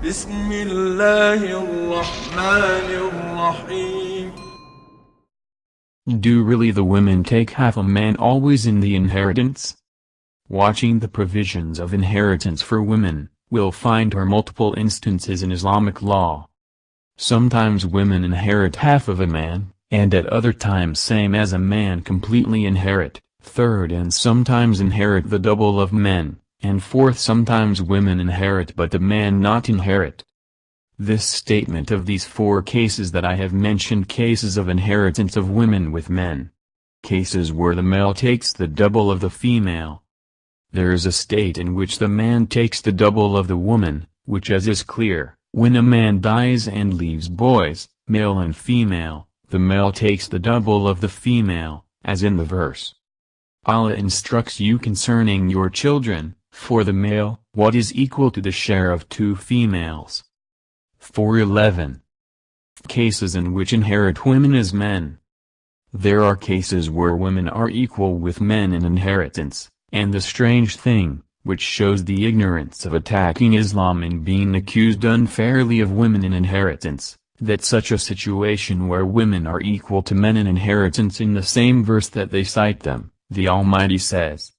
بسم الله الرحمن الرحيم. Do really the women take half a man always in the inheritance? Watching the provisions of inheritance for women, we'll find her multiple instances in Islamic law. Sometimes women inherit half of a man, and at other times same as a man completely inherit, third and sometimes inherit the double of men, and fourth sometimes women inherit but the man not inherit. This statement of these four cases that I have mentioned, cases of inheritance of women with men. Cases where the male takes the double of the female. There is a state in which the man takes the double of the woman, which as is clear, when a man dies and leaves boys, male and female, the male takes the double of the female, as in the verse. Allah instructs you concerning your children, for the male, what is equal to the share of two females. 4:11. Cases in which inherit women as men. There are cases where women are equal with men in inheritance, and the strange thing, which shows the ignorance of attacking Islam in being accused unfairly of women in inheritance, that such a situation where women are equal to men in inheritance in the same verse that they cite them, the Almighty says.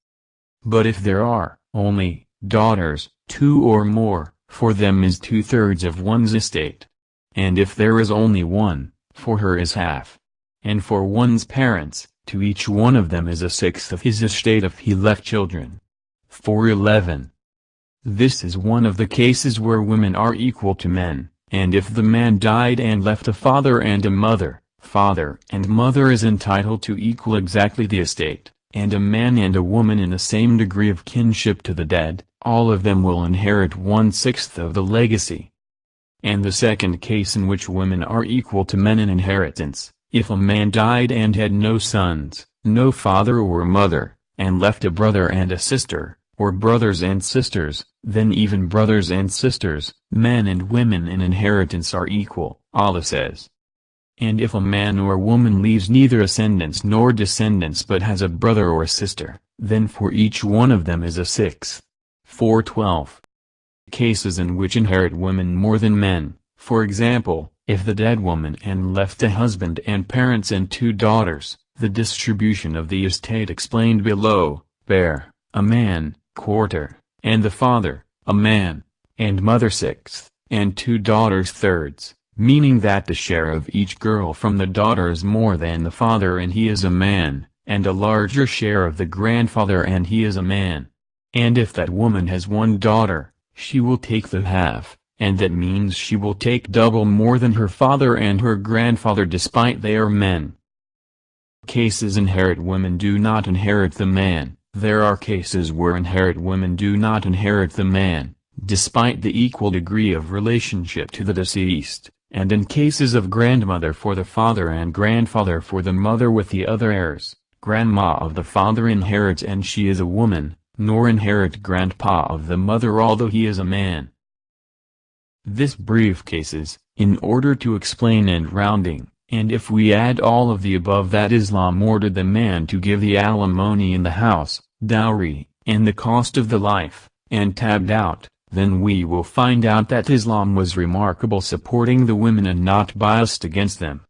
But if there are only daughters, two or more, for them is 2/3 of one's estate. And if there is only one, for her is half. And for one's parents, to each one of them is 1/6 of his estate if he left children. 4:11. This is one of the cases where women are equal to men, and if the man died and left a father and a mother, father and mother is entitled to equal exactly the estate, and a man and a woman in the same degree of kinship to the dead, all of them will inherit 1/6 of the legacy. And the second case in which women are equal to men in inheritance, if a man died and had no sons, no father or mother, and left a brother and a sister, or brothers and sisters, then even brothers and sisters, men and women in inheritance are equal, Allah says. And if a man or woman leaves neither ascendants nor descendants but has a brother or sister, then for each one of them is 1/6. 4:12. Cases in which inherit women more than men, for example, if the dead woman and left a husband and parents and 2 daughters, the distribution of the estate explained below, bear, a man, 1/4, and the father, a man, and mother 1/6, and 2 daughters 1/3, meaning that the share of each girl from the daughter is more than the father and he is a man, and a larger share of the grandfather and he is a man. And if that woman has 1 daughter, she will take the half, and that means she will take double more than her father and her grandfather despite they are men. Cases inherit women do not inherit the man. There are cases where inherit women do not inherit the man, despite the equal degree of relationship to the deceased, and in cases of grandmother for the father and grandfather for the mother with the other heirs, grandma of the father inherits and she is a woman, nor inherit grandpa of the mother although he is a man. This brief cases, in order to explain and rounding, and if we add all of the above that Islam ordered the man to give the alimony in the house, dowry, and the cost of the life, and tabbed out, then we will find out that Islam was remarkable supporting the women and not biased against them.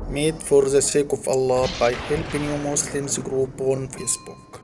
Made for the sake of Allah by helping you Muslims group on Facebook.